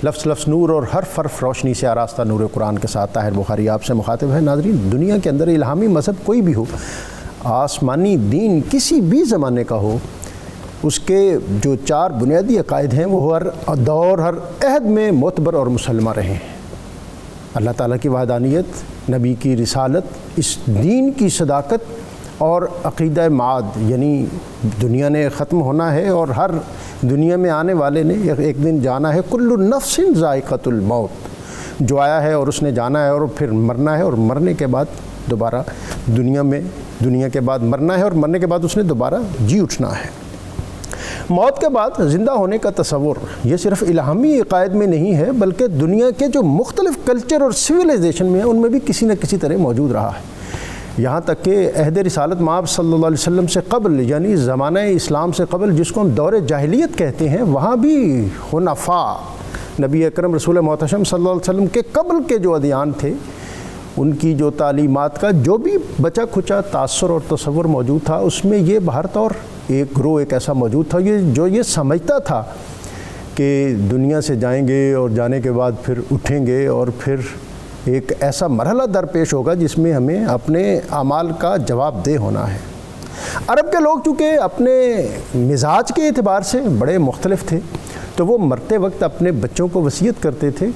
لفظ لفظ نور اور حرف حرف روشنی سے آراستہ نور قرآن کے ساتھ طاہر بخاری آپ سے مخاطب ہے۔ ناظرین، دنیا کے اندر الہامی مذہب کوئی بھی ہو، آسمانی دین کسی بھی زمانے کا ہو، اس کے جو 4 بنیادی عقائد ہیں وہ ہر دور ہر عہد میں معتبر اور مسلمہ رہے ہیں۔ اللہ تعالیٰ کی وحدانیت، نبی کی رسالت، اس دین کی صداقت اور عقیدہ معاد، یعنی دنیا نے ختم ہونا ہے اور ہر دنیا میں آنے والے نے ایک دن جانا ہے۔ کل نفس ذائقۃ الموت، جو آیا ہے اور اس نے جانا ہے اور پھر مرنا ہے، اور مرنے کے بعد دوبارہ دنیا کے بعد مرنا ہے، اور مرنے کے بعد اس نے دوبارہ جی اٹھنا ہے۔ موت کے بعد زندہ ہونے کا تصور یہ صرف الہامی عقائد میں نہیں ہے، بلکہ دنیا کے جو مختلف کلچر اور سویلائزیشن میں ہیں ان میں بھی کسی نہ کسی طرح موجود رہا ہے۔ یہاں تک کہ عہد رسالت مآب صلی اللہ علیہ وسلم سے قبل، یعنی زمانہ اسلام سے قبل، جس کو ہم دور جاہلیت کہتے ہیں، وہاں بھی حنفاء، نبی اکرم رسول محتشم صلی اللہ علیہ وسلم کے قبل کے جو ادیان تھے، ان کی جو تعلیمات کا جو بھی بچا کھچا تاثر اور تصور موجود تھا، اس میں یہ بہر طور ایک گروہ ایک ایسا موجود تھا جو یہ سمجھتا تھا کہ دنیا سے جائیں گے اور جانے کے بعد پھر اٹھیں گے، اور پھر ایک ایسا مرحلہ درپیش ہوگا جس میں ہمیں اپنے اعمال کا جواب دہ ہونا ہے۔ عرب کے لوگ چونکہ اپنے مزاج کے اعتبار سے بڑے مختلف تھے، تو وہ مرتے وقت اپنے بچوں کو وصیت کرتے تھے،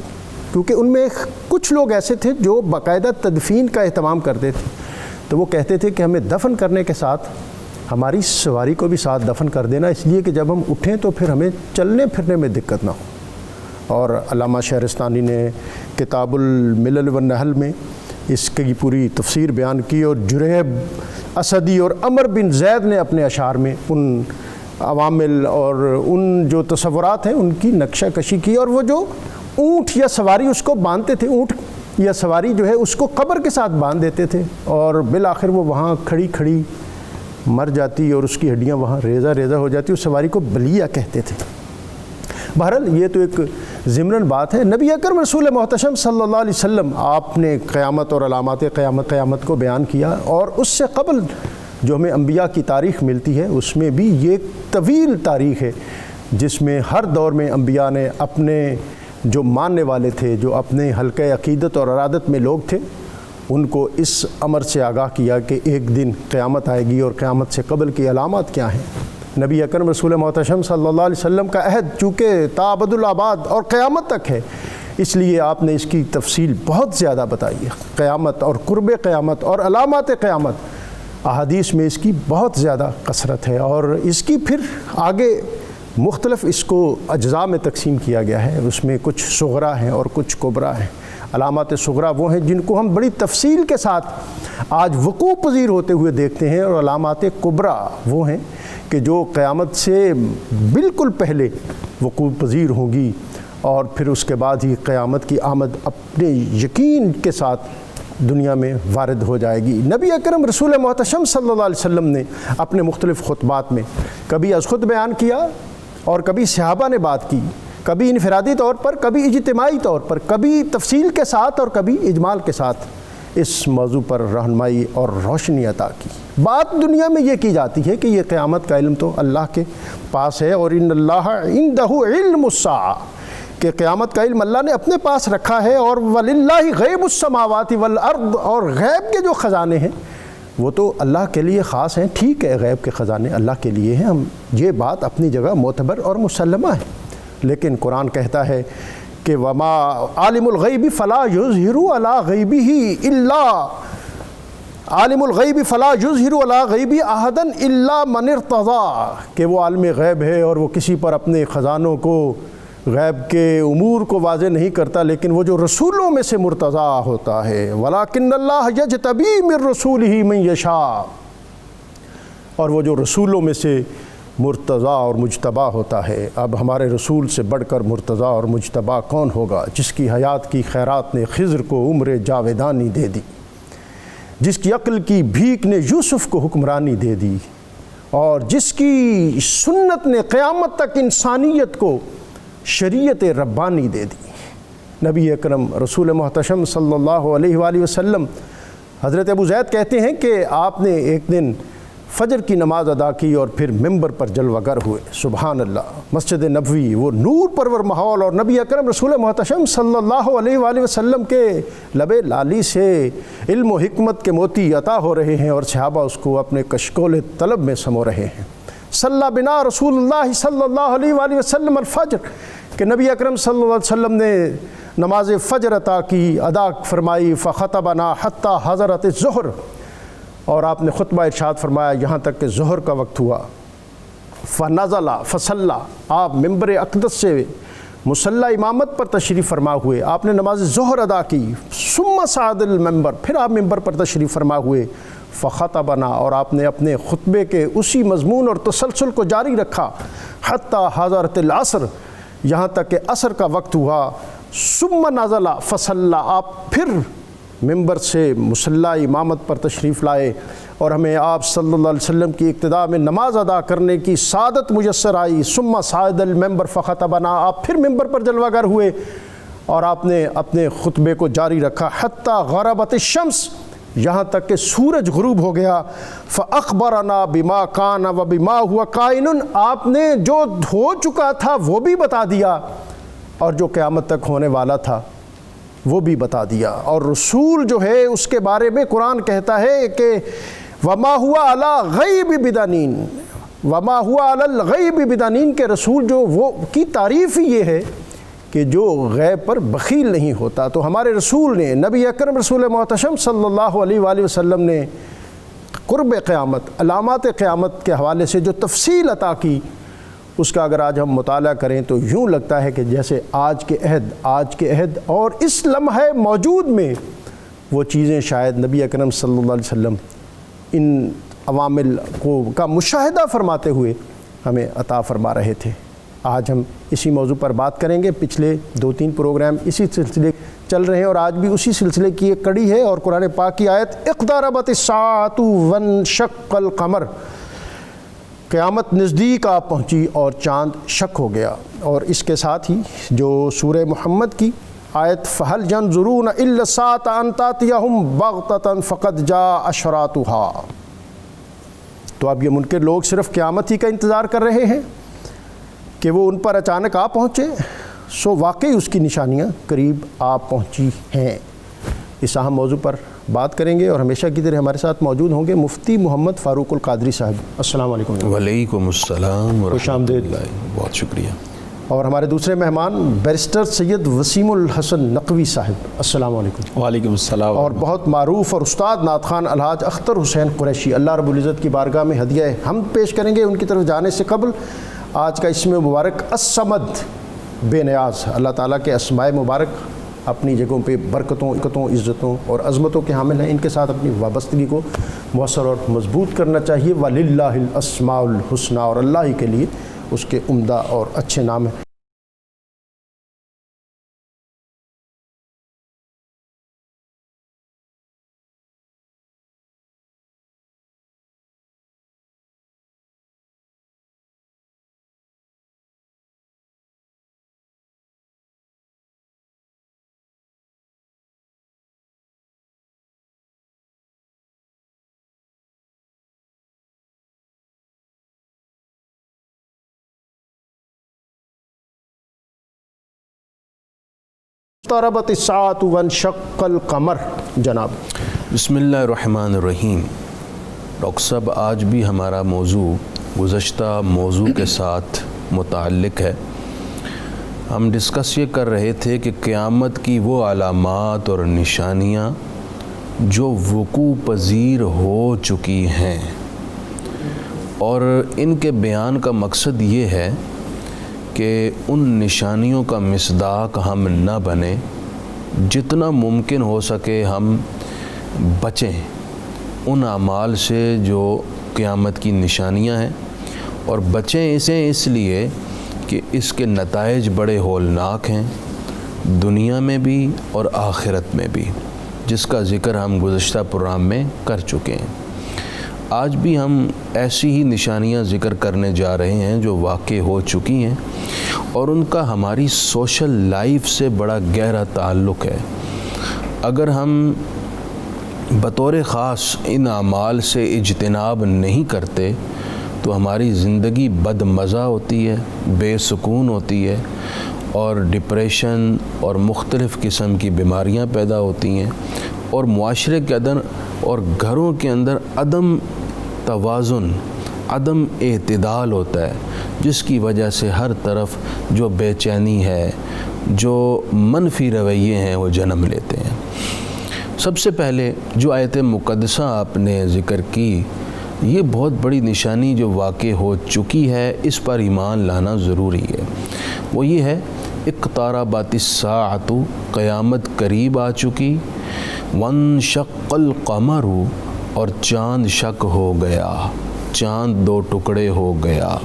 کیونکہ ان میں کچھ لوگ ایسے تھے جو باقاعدہ تدفین کا اہتمام کرتے تھے، تو وہ کہتے تھے کہ ہمیں دفن کرنے کے ساتھ ہماری سواری کو بھی ساتھ دفن کر دینا، اس لیے کہ جب ہم اٹھیں تو پھر ہمیں چلنے پھرنے میں دقت نہ ہو۔ اور علامہ شہرستانی نے کتاب الملل والنحل میں اس کی پوری تفسیر بیان کی، اور جریب اسدی اور عمر بن زید نے اپنے اشعار میں ان عوامل اور ان جو تصورات ہیں ان کی نقشہ کشی کی، اور وہ جو اونٹ یا سواری اس کو باندھتے تھے، اونٹ یا سواری جو ہے اس کو قبر کے ساتھ باندھ دیتے تھے، اور بالآخر وہ وہاں کھڑی کھڑی مر جاتی اور اس کی ہڈیاں وہاں ریزہ ریزہ ہو جاتی، اس سواری کو بلیہ کہتے تھے۔ بہرحال یہ تو ایک ضمناً بات ہے۔ نبی اکرم رسول محتشم صلی اللہ علیہ وسلم، آپ نے قیامت اور علامات قیامت کو بیان کیا، اور اس سے قبل جو ہمیں انبیاء کی تاریخ ملتی ہے اس میں بھی یہ ایک طویل تاریخ ہے، جس میں ہر دور میں انبیاء نے اپنے جو ماننے والے تھے، جو اپنے حلقہ عقیدت اور ارادت میں لوگ تھے، ان کو اس امر سے آگاہ کیا کہ ایک دن قیامت آئے گی، اور قیامت سے قبل کی علامات کیا ہیں۔ نبی اکرم رسول محتشم صلی اللہ علیہ وسلم کا عہد چونکہ تا ابد الآباد اور قیامت تک ہے، اس لیے آپ نے اس کی تفصیل بہت زیادہ بتائی ہے۔ قیامت اور قرب قیامت اور علامات قیامت، احادیث میں اس کی بہت زیادہ کثرت ہے، اور اس کی پھر آگے مختلف اس کو اجزاء میں تقسیم کیا گیا ہے۔ اس میں کچھ صغرا ہیں اور کچھ کبرا ہیں۔ علامات صغرا وہ ہیں جن کو ہم بڑی تفصیل کے ساتھ آج وقوع پذیر ہوتے ہوئے دیکھتے ہیں، اور علامات کبرا وہ ہیں کہ جو قیامت سے بالکل پہلے وقوع پذیر ہوں گی، اور پھر اس کے بعد ہی قیامت کی آمد اپنے یقین کے ساتھ دنیا میں وارد ہو جائے گی۔ نبی اکرم رسول محتشم صلی اللہ علیہ وسلم نے اپنے مختلف خطبات میں کبھی از خود بیان کیا، اور کبھی صحابہ نے بات کی، کبھی انفرادی طور پر، کبھی اجتماعی طور پر، کبھی تفصیل کے ساتھ اور کبھی اجمال کے ساتھ اس موضوع پر رہنمائی اور روشنی عطا کی۔ بات دنیا میں یہ کی جاتی ہے کہ یہ قیامت کا علم تو اللہ کے پاس ہے، اور ان اللہ عندہ علم الساعہ، کہ قیامت کا علم اللہ نے اپنے پاس رکھا ہے، اور وللہ غیب السماوات والارض، اور غیب کے جو خزانے ہیں وہ تو اللہ کے لیے خاص ہیں۔ ٹھیک ہے، غیب کے خزانے اللہ کے لیے ہیں، ہم یہ بات اپنی جگہ معتبر اور مسلمہ ہے، لیکن قرآن کہتا ہے کہ وما عالم الغیب فلا یظہر علی غیبہ الا عالم الغیب فلا یظہر علی غیبہ احدا الا من ارتضی، کہ وہ عالم غیب ہے اور وہ کسی پر اپنے خزانوں کو، غیب کے امور کو واضح نہیں کرتا، لیکن وہ جو رسولوں میں سے مرتضی ہوتا ہے۔ وَلَٰكِنَّ اللَّهَ يَجْتَبِي مِن رَّسُولِهِ مَن يَشَاءُ، اور وہ جو رسولوں میں سے مرتضی اور مجتبی ہوتا ہے۔ اب ہمارے رسول سے بڑھ کر مرتضی اور مجتبی کون ہوگا، جس کی حیات کی خیرات نے خضر کو عمر جاویدانی دے دی، جس کی عقل کی بھیک نے یوسف کو حکمرانی دے دی، اور جس کی سنت نے قیامت تک انسانیت کو شریعت ربانی دے دی۔ نبی اکرم رسول محتشم صلی اللہ علیہ وآلہ وسلم، حضرت ابو زید کہتے ہیں کہ آپ نے ایک دن فجر کی نماز ادا کی اور پھر ممبر پر جلوہ گر ہوئے۔ سبحان اللہ۔ مسجد نبوی وہ نور پرور ماحول اور نبی اکرم رسول محتشم صلی اللہ علیہ وآلہ وسلم کے لب لالی سے علم و حکمت کے موتی عطا ہو رہے ہیں اور صحابہ اس کو اپنے کشکول طلب میں سمو رہے ہیں۔ صلی بنا رسول اللہ صلی اللہ علیہ وآلہ وسلم الفجر کہ نبی اکرم صلی اللہ علیہ وسلم نے نماز فجر عطا کی، ادا فرمائی۔ فخطبنا حتی حضرت الظہر، اور آپ نے خطبہ ارشاد فرمایا یہاں تک کہ ظہر کا وقت ہوا۔ فنزل فصلی، آپ ممبر اقدس سے مصلی امامت پر تشریف فرما ہوئے، آپ نے نماز ظہر ادا کی۔ ثم صعد المنبر، پھر آپ ممبر پر تشریف فرما ہوئے۔ فخطبنا، اور آپ نے اپنے خطبے کے اسی مضمون اور تسلسل کو جاری رکھا۔ حتی حضرت العصر، یہاں تک کہ عصر کا وقت ہوا۔ ثم نزل فصلی، آپ پھر ممبر سے مصلی امامت پر تشریف لائے اور ہمیں آپ صلی اللہ علیہ وسلم کی اقتداء میں نماز ادا کرنے کی سعادت میسر آئی۔ ثم صعد المنبر فخطبنا، آپ پھر ممبر پر جلوہ گر ہوئے اور آپ نے اپنے خطبے کو جاری رکھا۔ حتی غربت الشمس، یہاں تک کہ سورج غروب ہو گیا۔ فاخبرنا بما کان وبما هو کائن، آپ نے جو ہو چکا تھا وہ بھی بتا دیا اور جو قیامت تک ہونے والا تھا وہ بھی بتا دیا۔ اور رسول جو ہے اس کے بارے میں قرآن کہتا ہے کہ وما ہوا علی غیب بدانین، وما ہوا علی الغیب بدانین، کے رسول جو وہ کی تعریف ہی یہ ہے کہ جو غیب پر بخیل نہیں ہوتا۔ تو ہمارے رسول نے، نبی اکرم رسول محتشم صلی اللہ علیہ وآلہ وسلم نے قرب قیامت، علامات قیامت کے حوالے سے جو تفصیل عطا کی، اس کا اگر آج ہم مطالعہ کریں تو یوں لگتا ہے کہ جیسے آج کے عہد اور اس لمحے موجود میں وہ چیزیں شاید نبی اکرم صلی اللہ علیہ وسلم ان عوامل کا مشاہدہ فرماتے ہوئے ہمیں عطا فرما رہے تھے۔ آج ہم اسی موضوع پر بات کریں گے۔ پچھلے 2-3 پروگرام اسی سلسلے چل رہے ہیں اور آج بھی اسی سلسلے کی ایک کڑی ہے، اور قرآن پاک کی آیت اقتربت الساعۃ وانشق القمر، قیامت نزدیک آ پہنچی اور چاند شک ہو گیا۔ اور اس کے ساتھ ہی جو سورہ محمد کی آیت فَهَلْ يَنظُرُونَ إِلَّا السَّاعَةَ أَن تَأْتِيَهُمْ بَغْتَةً فَقَدْ جَاءَ أَشْرَاطُهَا، تو اب یہ منکر لوگ صرف قیامت ہی کا انتظار کر رہے ہیں کہ وہ ان پر اچانک آ پہنچے، سو واقعی اس کی نشانیاں قریب آ پہنچی ہیں۔ اس اہم موضوع پر بات کریں گے اور ہمیشہ کی طرح ہمارے ساتھ موجود ہوں گے مفتی محمد فاروق القادری صاحب۔ السلام علیکم۔ وعلیکم السلام خوش آمدید۔ بہت شکریہ۔ اور ہمارے دوسرے مہمان بیرسٹر سید وسیم الحسن نقوی صاحب۔ السلام علیکم۔ وعلیکم السلام۔ اور بہت معروف اور استاد نعت خوان الحاج اختر حسین قریشی، اللہ رب العزت کی بارگاہ میں ہدیہ حمد پیش کریں گے۔ ان کی طرف جانے سے قبل آج کا اسم مبارک الصمد، بے نیاز، اللہ تعالیٰ کے اسماء مبارک اپنی جگہوں پہ برکتوں، عزتوں اور عظمتوں کے حامل ہیں، ان کے ساتھ اپنی وابستگی کو مؤثر اور مضبوط کرنا چاہیے۔ وَلِلَّهِ الْأَسْمَاءُ الْحُسْنَى، اور اللہ ہی کے لیے اس کے عمدہ اور اچھے نام ہیں۔ اقتربت الساعۃ وانشق القمر۔ جناب بسم اللہ الرحمن الرحیم۔ ڈاکٹر صاحب، آج بھی ہمارا موضوع گزشتہ موضوع کے ساتھ متعلق ہے۔ ہم ڈسکس یہ کر رہے تھے کہ قیامت کی وہ علامات اور نشانیاں جو وقوع پذیر ہو چکی ہیں، اور ان کے بیان کا مقصد یہ ہے کہ ان نشانیوں کا مصداق ہم نہ بنیں، جتنا ممکن ہو سکے ہم بچیں ان اعمال سے جو قیامت کی نشانیاں ہیں، اور بچیں اسے اس لیے کہ اس کے نتائج بڑے ہولناک ہیں، دنیا میں بھی اور آخرت میں بھی، جس کا ذکر ہم گزشتہ پروگرام میں کر چکے ہیں۔ آج بھی ہم ایسی ہی نشانیاں ذکر کرنے جا رہے ہیں جو واقع ہو چکی ہیں، اور ان کا ہماری سوشل لائف سے بڑا گہرا تعلق ہے۔ اگر ہم بطور خاص ان اعمال سے اجتناب نہیں کرتے تو ہماری زندگی بد مزہ ہوتی ہے، بے سکون ہوتی ہے، اور ڈپریشن اور مختلف قسم کی بیماریاں پیدا ہوتی ہیں، اور معاشرے کے اندر اور گھروں کے اندر عدم توازن، عدم اعتدال ہوتا ہے، جس کی وجہ سے ہر طرف جو بے چینی ہے، جو منفی رویے ہیں وہ جنم لیتے ہیں۔ سب سے پہلے جو آیت مقدسہ آپ نے ذکر کی، یہ بہت بڑی نشانی جو واقع ہو چکی ہے، اس پر ایمان لانا ضروری ہے۔ وہ یہ ہے اقتربت الساعۃ، قیامت قریب آ چکی، وانشق القمر، اور چاند شق ہو گیا، چاند دو ٹکڑے ہو گیا۔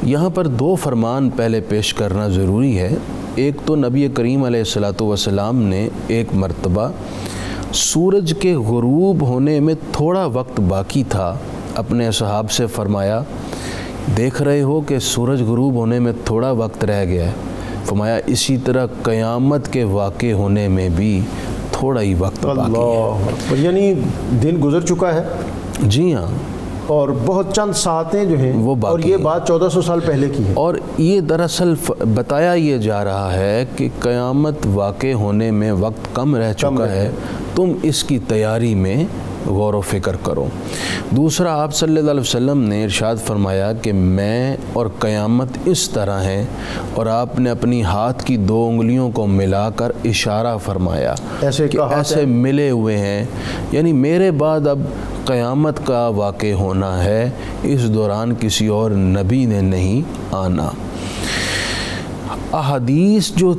یہاں پر دو فرمان پہلے پیش کرنا ضروری ہے۔ ایک تو نبی کریم علیہ الصلوۃ والسلام نے ایک مرتبہ سورج کے غروب ہونے میں تھوڑا وقت باقی تھا، اپنے اصحاب سے فرمایا دیکھ رہے ہو کہ سورج غروب ہونے میں تھوڑا وقت رہ گیا ہے؟ فرمایا اسی طرح قیامت کے واقع ہونے میں بھی تھوڑا ہی وقت باقی ہے۔ اللہ اکبر، یعنی دن گزر چکا ہے، جی ہاں، اور بہت چند ساعتیں جو ہیں وہ باقی اور یہ بات 1400 سال پہلے کی ہے۔ اور یہ دراصل بتایا یہ جا رہا ہے کہ قیامت واقع ہونے میں وقت کم رہ چکا ہے، تم اس کی تیاری میں غور و فکر کرو۔ دوسرا، آپ صلی اللہ علیہ وسلم نے ارشاد فرمایا کہ میں اور قیامت اس طرح ہیں، اور آپ نے اپنی ہاتھ کی دو انگلیوں کو ملا کر اشارہ فرمایا کہ ایسے ملے ہوئے ہیں، یعنی میرے بعد اب قیامت کا واقع ہونا ہے، اس دوران کسی اور نبی نے نہیں آنا۔ احادیث جو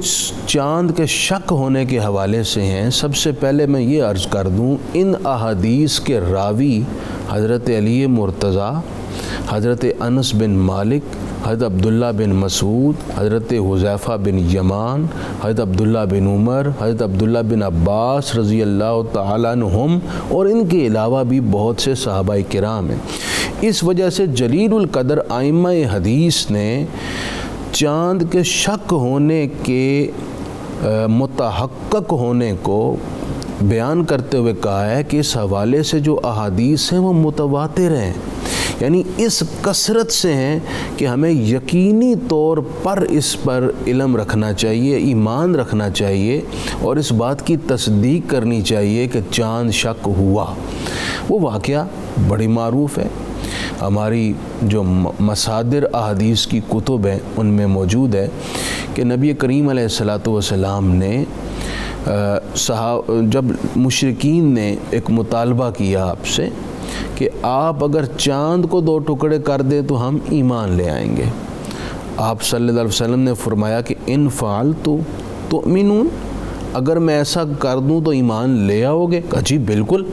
چاند کے شق ہونے کے حوالے سے ہیں، سب سے پہلے میں یہ عرض کر دوں، ان احادیث کے راوی حضرت علی مرتضیٰ، حضرت انس بن مالک، حضرت عبداللہ بن مسعود، حضرت حذیفہ بن یمان، حضرت عبداللہ بن عمر، حضرت عبداللہ بن عباس رضی اللہ تعالیٰ عنہم، اور ان کے علاوہ بھی بہت سے صحابہ کرام ہیں۔ اس وجہ سے جلیل القدر ائمہ حدیث نے چاند کے شق ہونے کے متحقق ہونے کو بیان کرتے ہوئے کہا ہے کہ اس حوالے سے جو احادیث ہیں وہ متواتر ہیں، یعنی اس کثرت سے ہیں کہ ہمیں یقینی طور پر اس پر علم رکھنا چاہیے، ایمان رکھنا چاہیے، اور اس بات کی تصدیق کرنی چاہیے کہ چاند شق ہوا۔ وہ واقعہ بڑی معروف ہے، ہماری جو مصادر احادیث کی کتب ہیں ان میں موجود ہے کہ نبی کریم علیہ الصلوۃ والسلام نے جب مشرکین نے ایک مطالبہ کیا آپ سے کہ آپ اگر چاند کو دو ٹکڑے کر دیں تو ہم ایمان لے آئیں گے، آپ صلی اللہ علیہ وسلم نے فرمایا کہ ان فعلت تؤمنون، اگر میں ایسا کر دوں تو ایمان لے آؤ گے؟ کہا جی بالکل۔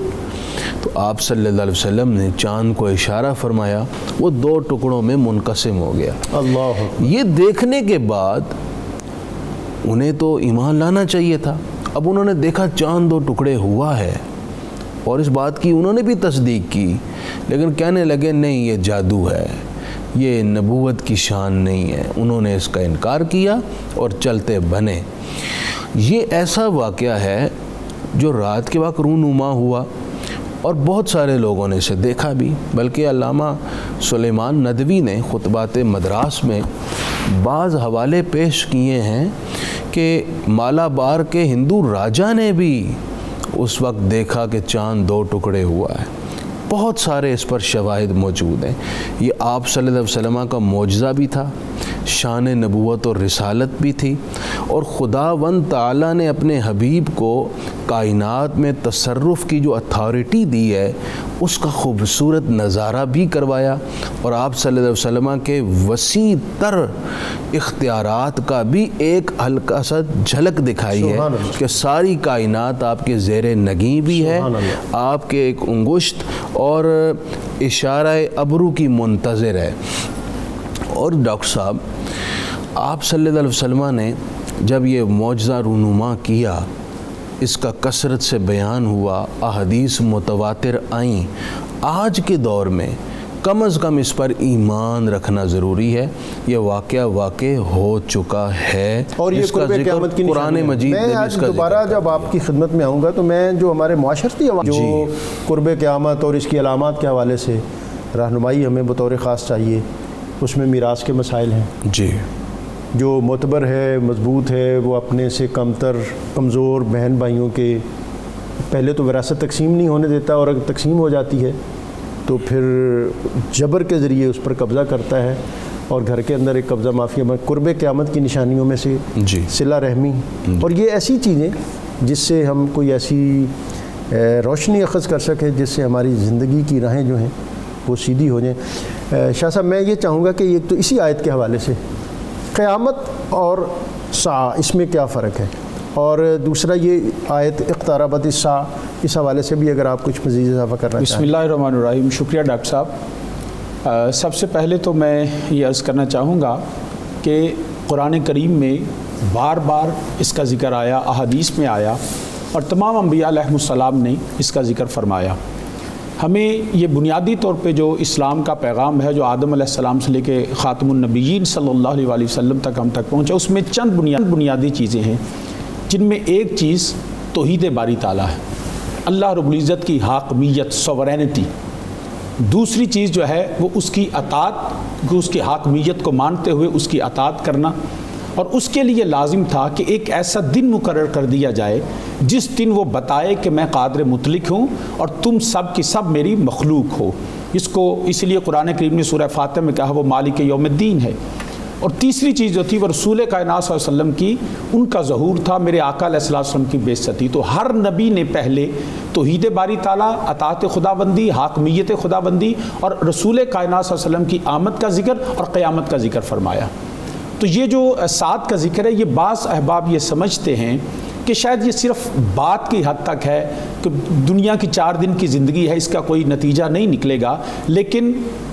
تو آپ صلی اللہ علیہ وسلم نے چاند کو اشارہ فرمایا، وہ دو ٹکڑوں میں منقسم ہو گیا۔ اللہ، یہ دیکھنے کے بعد انہیں تو ایمان لانا چاہیے تھا۔ اب انہوں نے دیکھا چاند دو ٹکڑے ہوا ہے، اور اس بات کی انہوں نے بھی تصدیق کی، لیکن کہنے لگے نہیں یہ جادو ہے، یہ نبوت کی شان نہیں ہے، انہوں نے اس کا انکار کیا اور چلتے بنے۔ یہ ایسا واقعہ ہے جو رات کے وقت رونما ہوا، اور بہت سارے لوگوں نے اسے دیکھا بھی، بلکہ علامہ سلیمان ندوی نے خطبات مدراس میں بعض حوالے پیش کیے ہیں کہ مالابار کے ہندو راجا نے بھی اس وقت دیکھا کہ چاند دو ٹکڑے ہوا ہے۔ بہت سارے اس پر شواہد موجود ہیں۔ یہ آپ صلی اللہ علیہ وسلم کا معجزہ بھی تھا، شان نبوت اور رسالت بھی تھی، اور خداوند تعالیٰ نے اپنے حبیب کو کائنات میں تصرف کی جو اتھارٹی دی ہے اس کا خوبصورت نظارہ بھی کروایا، اور آپ صلی اللہ علیہ وسلم کے وسیع تر اختیارات کا بھی ایک ہلکا سا جھلک دکھائی ہے کہ ساری کائنات آپ کے زیر نگیں بھی ہے، آپ کے ایک انگشت اور اشارہ ابرو کی منتظر ہے۔ اور ڈاکٹر صاحب، آپ صلی اللہ علیہ وسلم نے جب یہ معجزہ رونما کیا، اس کا کثرت سے بیان ہوا، احادیث متواتر آئیں، آج کے دور میں کم از کم اس پر ایمان رکھنا ضروری ہے. یہ واقعہ واقع ہو چکا ہے اور یہ قرب قیامت کی قرآن مجید میں آج دوبارہ جب آپ کی خدمت میں آؤں گا تو میں جو ہمارے معاشرتی جو قرب قیامت اور اس کی علامات کے حوالے سے رہنمائی ہمیں بطور خاص چاہیے، اس میں میراث کے مسائل ہیں. جی، جو معتبر ہے، مضبوط ہے، وہ اپنے سے کمتر کمزور بہن بھائیوں کے پہلے تو وراثت تقسیم نہیں ہونے دیتا، اور اگر تقسیم ہو جاتی ہے تو پھر جبر کے ذریعے اس پر قبضہ کرتا ہے، اور گھر کے اندر ایک قبضہ مافیا میں قرب قیامت کی نشانیوں میں سے صلہ رحمی. اور یہ ایسی چیزیں جس سے ہم کوئی ایسی روشنی اخذ کر سکے جس سے ہماری زندگی کی راہیں جو ہیں وہ سیدھی ہو جائیں. شاہ صاحب میں یہ چاہوں گا کہ ایک تو اسی آیت کے حوالے سے قیامت اور ساعہ اس میں کیا فرق ہے، اور دوسرا یہ آیت اقتربت الساعہ، اس حوالے سے بھی اگر آپ کچھ مزید اضافہ کرنا چاہیں. بسم اللہ الرحمن الرحیم. شکریہ ڈاکٹر صاحب. سب سے پہلے تو میں یہ عرض کرنا چاہوں گا کہ قرآن کریم میں بار بار اس کا ذکر آیا، احادیث میں آیا، اور تمام انبیاء علیہم السلام نے اس کا ذکر فرمایا. ہمیں یہ بنیادی طور پہ جو اسلام کا پیغام ہے، جو آدم علیہ السلام سے لے کے خاتم النبیین صلی اللہ علیہ وآلہ وسلم تک ہم تک پہنچا، اس میں چند بنیادی چیزیں ہیں، جن میں ایک چیز توحید باری تعالیٰ ہے، اللہ رب العزت کی حاکمیت، سوورینٹی. دوسری چیز جو ہے وہ اس کی اطاعت، اس کی حاکمیت کو مانتے ہوئے اس کی اطاعت کرنا. اور اس کے لیے لازم تھا کہ ایک ایسا دن مقرر کر دیا جائے جس دن وہ بتائے کہ میں قادر مطلق ہوں اور تم سب کی سب میری مخلوق ہو. اس لیے قرآن کریم نے سورہ فاتح میں کہا وہ مالک یوم الدین ہے. اور تیسری چیز جو تھی وہ رسول کائنات صلی اللہ علیہ وسلم کی ان کا ظہور تھا، میرے آقا علیہ الصلوۃ والسلام کی بعثت تھی. تو ہر نبی نے پہلے توحید باری تعالیٰ، اطاعت خداوندی، حاکمیت خداوندی اور رسول کائنات صلی اللہ علیہ وسلم کی آمد کا ذکر اور قیامت کا ذکر فرمایا. تو یہ جو سات کا ذکر ہے، یہ بعض احباب یہ سمجھتے ہیں کہ شاید یہ صرف بات کی حد تک ہے کہ دنیا کی 4 دن کی زندگی ہے، اس کا کوئی نتیجہ نہیں نکلے گا. لیکن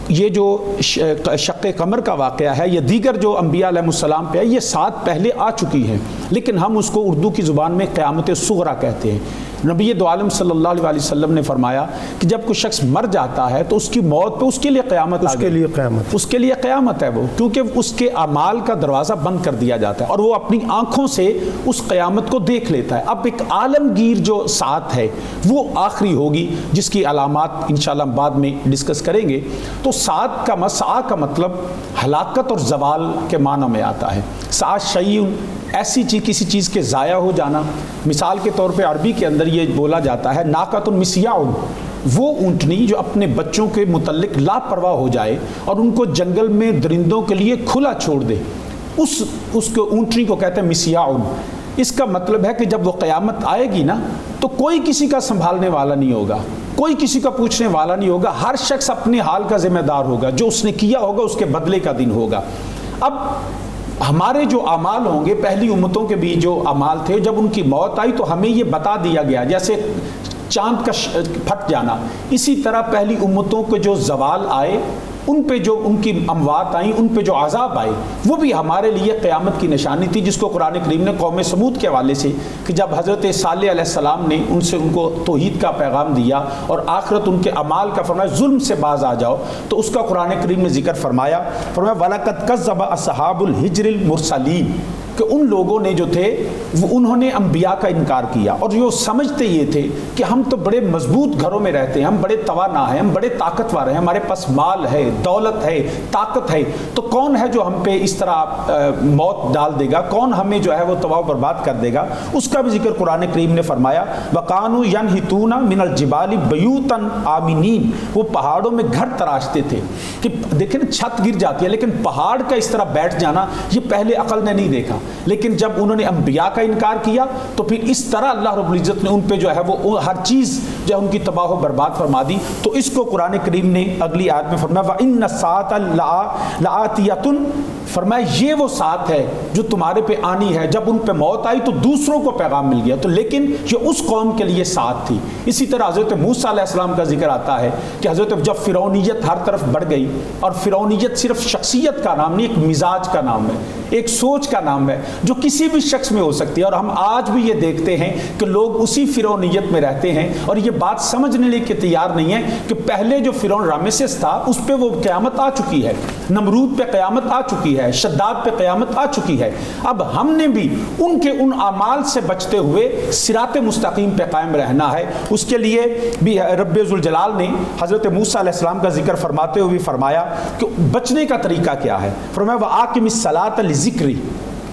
یہ جو شق قمر کا واقعہ ہے، یہ دیگر جو انبیاء علیہ السلام پہ ہے، یہ 7 پہلے آ چکی ہیں، لیکن ہم اس کو اردو کی زبان میں قیامت صغریٰ کہتے ہیں. نبی دو عالم صلی اللہ علیہ وسلم نے فرمایا کہ جب کوئی شخص مر جاتا ہے تو اس کی موت پہ اس کے لیے قیامت اس کے لیے قیامت ہے وہ، کیونکہ اس کے اعمال کا دروازہ بند کر دیا جاتا ہے اور وہ اپنی آنکھوں سے اس قیامت کو دیکھ لیتا ہے. اب ایک عالمگیر جو ساتھ ہے وہ آخری ہوگی، جس کی علامات انشاءاللہ ہم بعد میں ڈسکس کریں گے. تو سات کا مطلب ہلاکت اور زوال کے معنی میں آتا ہے. سات شیئن ایسی چیز، کسی چیز کے ضائع ہو جانا. مثال کے طور پہ عربی کے اندر یہ بولا جاتا ہے ناقۃ مسیاء، وہ اونٹنی جو اپنے بچوں کے متعلق لاپرواہ ہو جائے اور ان کو جنگل میں درندوں کے لیے کھلا چھوڑ دے، اس کو اونٹنی کو کہتے ہیں مسیاء. اس کا مطلب ہے کہ جب وہ قیامت آئے گی نا تو کوئی کسی کا سنبھالنے والا نہیں ہوگا، کوئی کسی کا پوچھنے والا نہیں ہوگا، ہر شخص اپنے حال کا ذمہ دار ہوگا، جو اس نے کیا ہوگا اس کے بدلے کا دن ہوگا. اب ہمارے جو اعمال ہوں گے، پہلی امتوں کے بھی جو اعمال تھے، جب ان کی موت آئی تو ہمیں یہ بتا دیا گیا، جیسے چاند کا پھٹ جانا، اسی طرح پہلی امتوں کے جو زوال آئے، ان پہ جو ان کی اموات آئیں، ان پہ جو عذاب آئے، وہ بھی ہمارے لیے قیامت کی نشانی تھی، جس کو قرآن کریم نے قوم سمود کے حوالے سے کہ جب حضرت صالح علیہ السلام نے ان کو توحید کا پیغام دیا اور آخرت ان کے اعمال کا فرمایا ظلم سے باز آ جاؤ، تو اس کا قرآن کریم نے ذکر فرمایا وَلَقَدْ كَذَّبَ أَصْحَابُ الْحِجْرِ الْمُرْسَلِينَ، کہ ان لوگوں نے جو تھے وہ انہوں نے انبیاء کا انکار کیا، اور جو سمجھتے یہ تھے کہ ہم تو بڑے مضبوط گھروں میں رہتے ہیں، ہم بڑے توانا ہیں، ہم بڑے طاقتور ہیں، ہمارے پاس مال ہے، دولت ہے، طاقت ہے، تو کون ہے جو ہم پہ اس طرح موت ڈال دے گا، کون ہمیں جو ہے وہ تباہ و برباد کر دے گا. اس کا بھی ذکر قرآن کریم نے فرمایا وَقَانُوا يَنْحِتُونَ مِنَ الْجِبَالِ بَيُوتًا آمِنِينَ، وہ پہاڑوں میں گھر تراشتے تھے کہ دیکھیں چھت گر جاتی ہے، لیکن پہاڑ کا اس طرح بیٹھ جانا یہ پہلے عقل نے نہیں دیکھا. لیکن جب انہوں نے انبیاء کا انکار کیا تو پھر اس طرح اللہ رب العزت نے ان پہ جو ہے وہ ہر چیز جو ہے ان کی تباہ و برباد فرما دی. تو اس کو قرآن کریم نے اگلی آیت میں فرمایا وَإِنَّ السَّاعَةَ لَآتِيَةٌ فرمایا یہ وہ ساتھ ہے جو تمہارے پہ آنی ہے، جب ان پہ موت آئی تو دوسروں کو پیغام مل گیا، تو لیکن یہ اس قوم کے لیے ساتھ تھی۔ اسی طرح حضرت موسیٰ علیہ السلام کا ذکر آتا ہے کہ حضرت جب فرعونیت ہر طرف بڑھ گئی، اور فرعونیت صرف شخصیت کا نام نہیں، ایک مزاج کا نام ہے، ایک سوچ کا نام ہے جو کسی بھی شخص میں ہو سکتی ہے، اور ہم آج بھی یہ دیکھتے ہیں کہ لوگ اسی فرعونیت میں رہتے ہیں اور یہ بات سمجھنے کے تیار نہیں ہے کہ پہلے جو فرعون رامسس تھا اس پہ وہ قیامت آ چکی ہے، نمرود پہ قیامت آ چکی ہے، شداد پہ قیامت آ چکی ہے۔ اب ہم نے بھی ان کے ان اعمال سے بچتے ہوئے صراط مستقیم پہ قائم رہنا ہے۔ اس کے لیے بھی رب ذوالجلال نے حضرت موسیٰ علیہ السلام کا ذکر فرماتے ہوئے فرمایا کہ بچنے کا طریقہ کیا ہے۔ فرمایا وَآقِمِ الصَّلَاةَ لِذِكْرِي،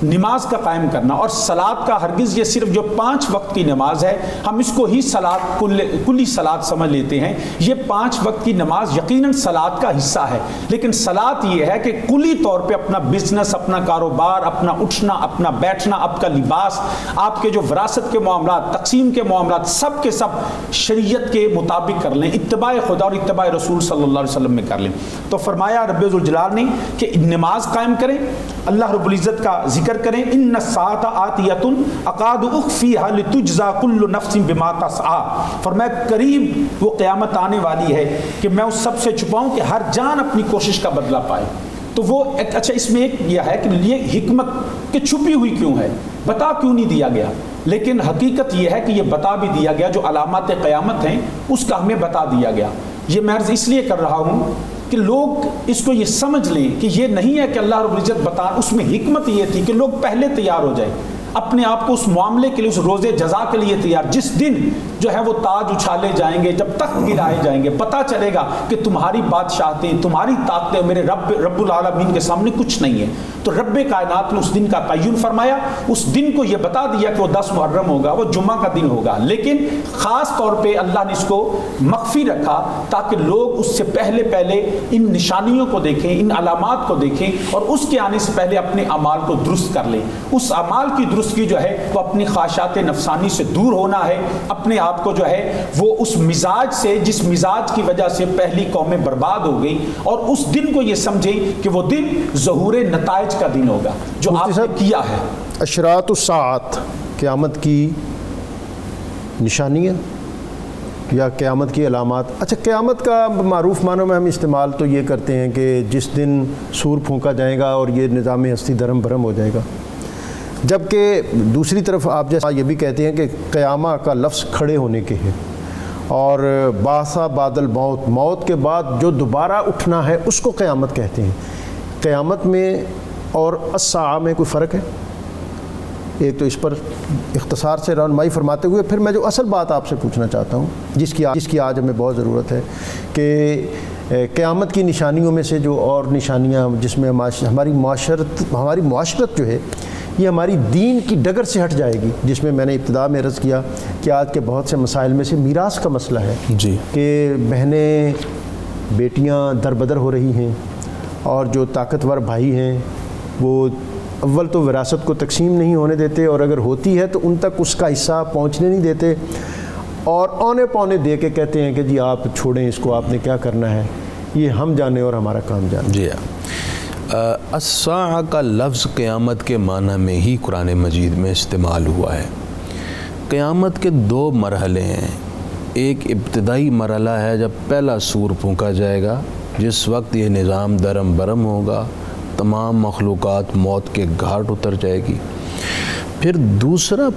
نماز کا قائم کرنا، اور صلات کا ہرگز یہ صرف جو 5 وقت کی نماز ہے ہم اس کو ہی صلات کلی صلات سمجھ لیتے ہیں، یہ 5 وقت کی نماز یقیناً صلات کا حصہ ہے، لیکن صلات یہ ہے کہ کلی طور پہ اپنا بزنس، اپنا کاروبار، اپنا اٹھنا، اپنا بیٹھنا، آپ کا لباس، آپ کے جو وراثت کے معاملات، تقسیم کے معاملات، سب کے سب شریعت کے مطابق کر لیں، اتباع خدا اور اتباع رسول صلی اللہ علیہ وسلم میں کر لیں۔ تو فرمایا رب ذوالجلال نے کہ نماز قائم کریں، اللہ رب العزت کا ذکر کریں، ان الساعۃ آتیۃ اکاد اخفیھا لتجزا کل نفس بما تسعی، فرمایا قریب وہ قیامت آنے والی ہے کہ میں اس سب سے چھپاؤں کہ ہر جان اپنی کوشش کا بدلہ پائے۔ تو وہ اچھا اس میں ایک یہ ہے کہ یہ حکمت کہ چھپی ہوئی کیوں ہے، بتا کیوں نہیں دیا گیا، لیکن حقیقت یہ ہے کہ یہ بتا بھی دیا گیا، جو علامات قیامت ہیں اس کا ہمیں بتا دیا گیا۔ یہ میں عرض اس لیے کر رہا ہوں کہ لوگ اس کو یہ سمجھ لیں کہ یہ نہیں ہے کہ اللہ رب العزت بتا، اس میں حکمت یہ تھی کہ لوگ پہلے تیار ہو جائیں، اپنے آپ کو اس معاملے کے لیے، اس روزے جزا کے لیے تیار، جس دن جو ہے وہ تاج اچھالے جائیں گے، جب تک گرائے جائیں گے، پتہ چلے گا کہ تمہاری بادشاہتیں، تمہاری طاقتیں میرے رب العالمین کے سامنے کچھ نہیں ہے۔ تو رب کائنات نے اس دن کا تعین فرمایا، اس دن کو یہ بتا دیا کہ وہ 10 محرم ہوگا، وہ جمعہ کا دن ہوگا، لیکن خاص طور پہ اللہ نے اس کو مخفی رکھا تاکہ لوگ اس سے پہلے ان نشانیوں کو دیکھیں، ان علامات کو دیکھیں، اور اس کے آنے سے پہلے اپنے اعمال کو درست کر لیں۔ اس اعمال کی درستگی جو ہے وہ اپنی خواہشات نفسانی سے دور ہونا ہے، اپنے آپ کو جو ہے وہ اس مزاج سے، جس مزاج کی وجہ سے پہلی قومیں برباد ہو گئی، اور اس دن کو یہ سمجھیں کہ وہ دن ظہور نتائج کا دن ہوگا جو آپ نے کیا ہے۔ اشراط الساعات، قیامت کی نشانیاں یا قیامت کی علامات۔ اچھا، قیامت کا معروف معنوں میں ہم استعمال تو یہ کرتے ہیں کہ جس دن سور پھونکا جائے گا اور یہ نظام ہستی دھرم بھرم ہو جائے گا، جبکہ دوسری طرف آپ جیسا یہ بھی کہتے ہیں کہ قیامہ کا لفظ کھڑے ہونے کے ہے، اور باسا بعد الموت، موت کے بعد جو دوبارہ اٹھنا ہے اس کو قیامت کہتے ہیں۔ قیامت میں اور الساعہ میں کوئی فرق ہے؟ ایک تو اس پر اختصار سے رہنمائی فرماتے ہوئے پھر میں جو اصل بات آپ سے پوچھنا چاہتا ہوں، جس کی آج ہمیں بہت ضرورت ہے، کہ قیامت کی نشانیوں میں سے جو اور نشانیاں جس میں ہماری معاشرت جو ہے یہ ہماری دین کی ڈگر سے ہٹ جائے گی، جس میں میں نے ابتدا میں عرض کیا کہ آج کے بہت سے مسائل میں سے میراث کا مسئلہ ہے جی، کہ بہنیں بیٹیاں در بدر ہو رہی ہیں، اور جو طاقتور بھائی ہیں وہ اول تو وراثت کو تقسیم نہیں ہونے دیتے، اور اگر ہوتی ہے تو ان تک اس کا حصہ پہنچنے نہیں دیتے، اور اونے پونے دے کے کہتے ہیں کہ جی آپ چھوڑیں اس کو، آپ نے کیا کرنا ہے، یہ ہم جانے اور ہمارا کام جانے۔ جی الساعہ کا لفظ قیامت کے معنی میں ہی قرآن مجید میں استعمال ہوا ہے۔ قیامت کے 2 مرحلے ہیں، ایک ابتدائی مرحلہ ہے جب پہلا سور پھونکا جائے گا، جس وقت یہ نظام درم برم ہوگا، تمام مخلوقات موت کے گھاٹ اتر جائے گی۔ پھر دوسرا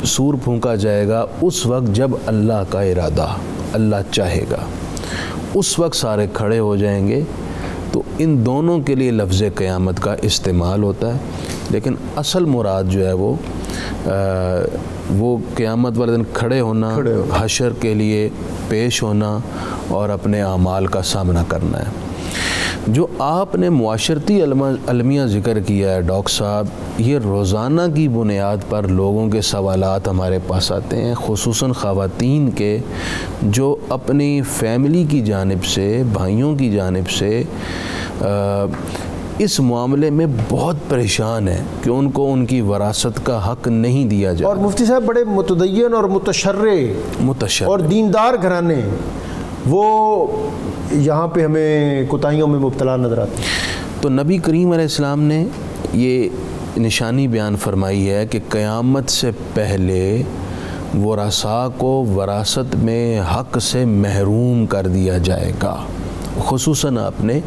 سور پھونکا جائے گا اس وقت جب اللہ کا ارادہ، اللہ چاہے گا، اس وقت سارے کھڑے ہو جائیں گے۔ تو ان دونوں کے لیے لفظ قیامت کا استعمال ہوتا ہے، لیکن اصل مراد جو ہے وہ قیامت والے دن کھڑے ہونا، حشر کے لیے پیش ہونا اور اپنے اعمال کا سامنا کرنا ہے۔ جو آپ نے معاشرتی المیہ ذکر کیا ہے ڈاکٹر صاحب، یہ روزانہ کی بنیاد پر لوگوں کے سوالات ہمارے پاس آتے ہیں، خصوصاً خواتین کے، جو اپنی فیملی کی جانب سے، بھائیوں کی جانب سے اس معاملے میں بہت پریشان ہیں کہ ان کو ان کی وراثت کا حق نہیں دیا جائے۔ اور مفتی صاحب بڑے متدین اور متشرع اور دیندار گھرانے، وہ یہاں پہ ہمیں کوتاہیوں میں مبتلا نظر آتے ہیں۔ تو نبی کریم علیہ السلام نے یہ نشانی بیان فرمائی ہے کہ قیامت سے پہلے ورثاء کو وراثت میں حق سے محروم کر دیا جائے گا. خصوصاً آپ نے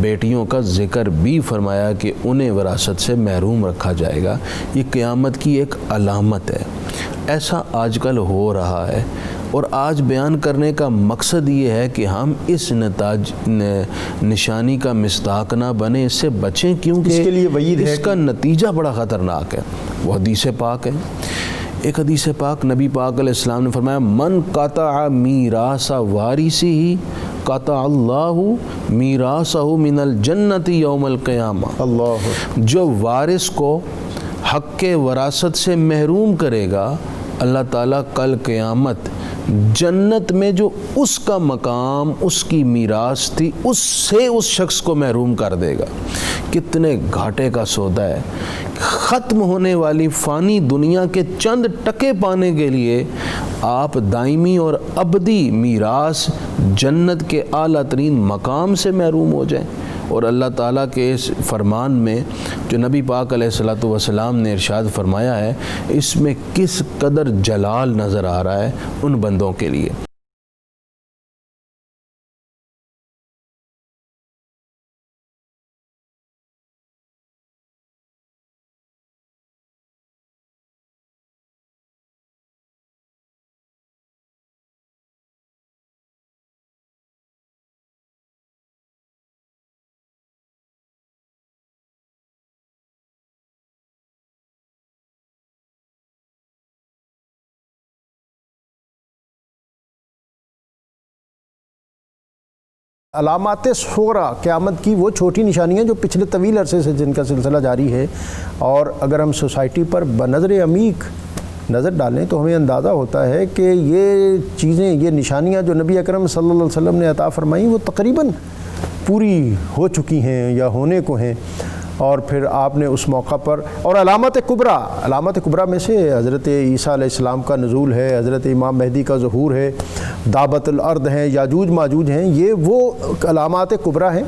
بیٹیوں کا ذکر بھی فرمایا کہ انہیں وراثت سے محروم رکھا جائے گا. یہ قیامت کی ایک علامت ہے. ایسا آج کل ہو رہا ہے اور آج بیان کرنے کا مقصد یہ ہے کہ ہم اس نشانی کا مصداق نہ بنے، اس سے بچیں، کیونکہ اس کے لیے وعید ہے اس کا نتیجہ بڑا خطرناک ہے. وہ حدیث پاک ہے. ایک حدیث پاک نبی پاک علیہ السلام نے فرمایا من قطع میراث وارثہ قطع اللہ میراثہ من الجنت یوم القیامہ. اللہ جو وارث کو حق کے وراثت سے محروم کرے گا، اللہ تعالیٰ کل قیامت جنت میں جو اس کا مقام، اس کی میراث تھی، اس سے اس شخص کو محروم کر دے گا. کتنے گھاٹے کا سودا ہے. ختم ہونے والی فانی دنیا کے چند ٹکے پانے کے لیے آپ دائمی اور ابدی میراث جنت کے اعلیٰ ترین مقام سے محروم ہو جائیں. اور اللہ تعالیٰ کے اس فرمان میں جو نبی پاک علیہ الصلوۃ والسلام نے ارشاد فرمایا ہے، اس میں کس قدر جلال نظر آ رہا ہے ان بندوں کے لیے. علامات صغریٰ قیامت کی وہ چھوٹی نشانیاں جو پچھلے طویل عرصے سے جن کا سلسلہ جاری ہے، اور اگر ہم سوسائٹی پر بنظر عمیق نظر ڈالیں تو ہمیں اندازہ ہوتا ہے کہ یہ چیزیں، یہ نشانیاں جو نبی اکرم صلی اللہ علیہ وسلم نے عطا فرمائیں وہ تقریباً پوری ہو چکی ہیں یا ہونے کو ہیں. اور پھر آپ نے اس موقع پر، اور علامات کبریٰ میں سے حضرت عیسیٰ علیہ السلام کا نزول ہے، حضرت امام مہدی کا ظہور ہے، دعوت الارض ہیں، یاجوج ماجوج ہیں. یہ وہ علامات کبریٰ ہیں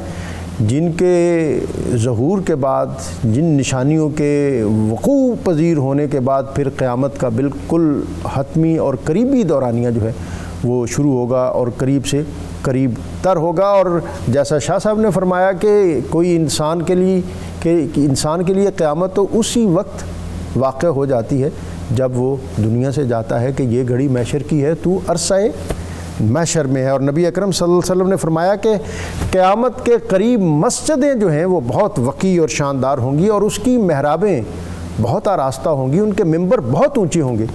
جن کے ظہور کے بعد، جن نشانیوں کے وقوع پذیر ہونے کے بعد پھر قیامت کا بالکل حتمی اور قریبی دورانیہ جو ہے وہ شروع ہوگا اور قریب سے قریب تر ہوگا. اور جیسا شاہ صاحب نے فرمایا کہ کوئی انسان کے لیے قیامت تو اسی وقت واقع ہو جاتی ہے جب وہ دنیا سے جاتا ہے کہ یہ گھڑی محشر کی ہے، تو عرصہ محشر میں ہے. اور نبی اکرم صلی اللہ علیہ وسلم نے فرمایا کہ قیامت کے قریب مسجدیں جو ہیں وہ بہت وقیع اور شاندار ہوں گی، اور اس کی محرابیں بہت آراستہ ہوں گی، ان کے ممبر بہت اونچے ہوں گے،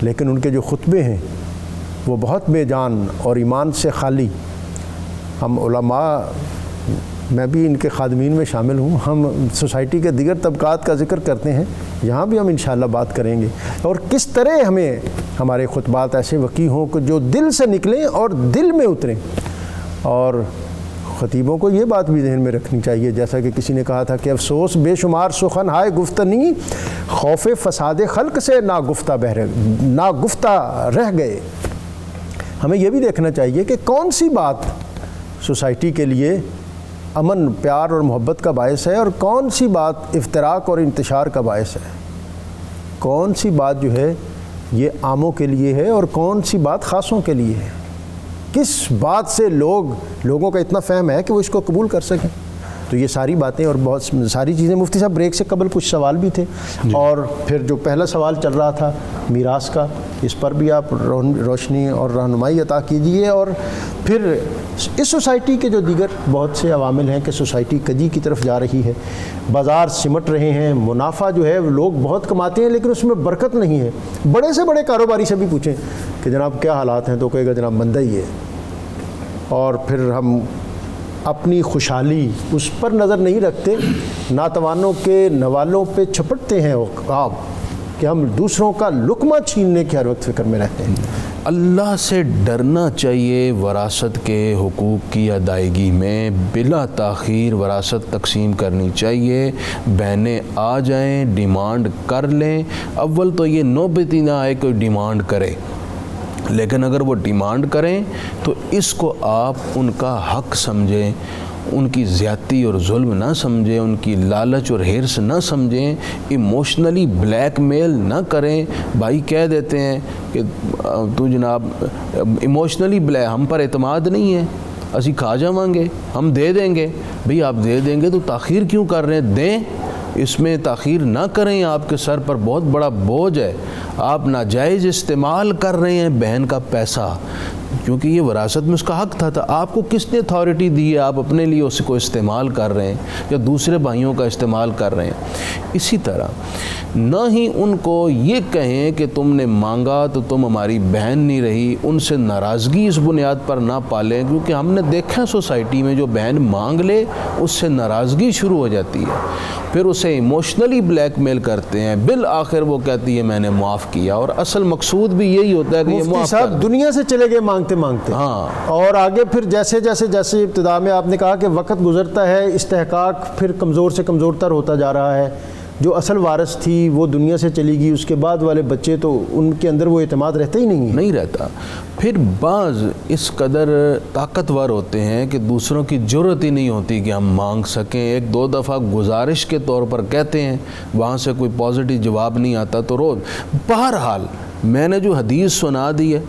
لیکن ان کے جو خطبے ہیں وہ بہت بے جان اور ایمان سے خالی. ہم علماء، میں بھی ان کے خادمین میں شامل ہوں، ہم سوسائٹی کے دیگر طبقات کا ذکر کرتے ہیں، یہاں بھی ہم انشاءاللہ بات کریں گے، اور کس طرح ہمیں ہمارے خطبات ایسے وقیع ہوں کہ جو دل سے نکلیں اور دل میں اتریں. اور خطیبوں کو یہ بات بھی ذہن میں رکھنی چاہیے، جیسا کہ کسی نے کہا تھا کہ افسوس بے شمار سخن ہائے گفتنی، خوف فساد خلق سے ناگفتہ رہ گئے. ہمیں یہ بھی دیکھنا چاہیے کہ کون سی بات سوسائٹی کے لیے امن، پیار اور محبت کا باعث ہے، اور کون سی بات افتراق اور انتشار کا باعث ہے. کون سی بات جو ہے یہ عاموں کے لیے ہے اور کون سی بات خاصوں کے لیے ہے. کس بات سے لوگوں کا اتنا فہم ہے کہ وہ اس کو قبول کر سکیں. تو یہ ساری باتیں اور بہت ساری چیزیں. مفتی صاحب بریک سے قبل کچھ سوال بھی تھے، اور پھر جو پہلا سوال چل رہا تھا میراث کا، اس پر بھی آپ روشنی اور رہنمائی عطا کیجیے. اور پھر اس سوسائٹی کے جو دیگر بہت سے عوامل ہیں کہ سوسائٹی کجی کی طرف جا رہی ہے، بازار سمٹ رہے ہیں، منافع جو ہے لوگ بہت کماتے ہیں لیکن اس میں برکت نہیں ہے. بڑے سے بڑے کاروباری سے بھی پوچھیں کہ جناب کیا حالات ہیں تو کہے گا جناب مندہ ہی ہے. اور پھر ہم اپنی خوشحالی اس پر نظر نہیں رکھتے، ناتوانوں کے نوالوں پہ چھپٹتے ہیں عقاب کہ ہم دوسروں کا لقمہ چھیننے کے ہر وقت فکر میں رہتے ہیں. اللہ سے ڈرنا چاہیے. وراثت کے حقوق کی ادائیگی میں بلا تاخیر وراثت تقسیم کرنی چاہیے. بہنیں آ جائیں، ڈیمانڈ کر لیں. اول تو یہ نوبت ہی نہ آئے کوئی ڈیمانڈ کرے، لیکن اگر وہ ڈیمانڈ کریں تو اس کو آپ ان کا حق سمجھیں ان کی زیادتی اور ظلم نہ سمجھیں، ان کی لالچ اور حرص نہ سمجھیں، ایموشنلی بلیک میل نہ کریں۔ بھائی کہہ دیتے ہیں کہ تو جناب ایموشنلی ہم پر اعتماد نہیں ہے، اسی کھا جاواں گے، ہم دے دیں گے۔ بھئی آپ دے دیں گے تو تاخیر کیوں کر رہے ہیں؟ دیں، اس میں تاخیر نہ کریں، آپ کے سر پر بہت بڑا بوجھ ہے، آپ ناجائز استعمال کر رہے ہیں بہن کا پیسہ، کیونکہ یہ وراثت میں اس کا حق تھا۔ آپ کو کس نے اتھارٹی دی ہے آپ اپنے لیے اس کو استعمال کر رہے ہیں یا دوسرے بھائیوں کا استعمال کر رہے ہیں؟ اسی طرح نہ ہی ان کو یہ کہیں کہ تم نے مانگا تو تم ہماری بہن نہیں رہی، ان سے ناراضگی اس بنیاد پر نہ پالیں، کیونکہ ہم نے دیکھا سوسائٹی میں جو بہن مانگ لے اس سے ناراضگی شروع ہو جاتی ہے، پھر اسے ایموشنلی بلیک میل کرتے ہیں، بالآخر وہ کہتی ہے میں نے معاف کیا، اور اصل مقصود بھی یہی ہوتا ہے کہ یہ مفتی معاف صاحب دنیا سے چلے گئے مانگتے مانگتے، ہاں، اور آگے پھر جیسے ابتدا میں آپ نے کہا کہ وقت گزرتا ہے، استحقاق پھر کمزور سے کمزور تر ہوتا جا رہا ہے، جو اصل وارث تھی وہ دنیا سے چلی گئی، اس کے بعد والے بچے تو ان کے اندر وہ اعتماد رہتا ہی نہیں رہتا۔ پھر بعض اس قدر طاقتور ہوتے ہیں کہ دوسروں کی جرت ہی نہیں ہوتی کہ ہم مانگ سکیں، ایک دو دفعہ گزارش کے طور پر کہتے ہیں، وہاں سے کوئی پازیٹیو جواب نہیں آتا تو روز۔ بہرحال میں نے جو حدیث سنا دی ہے،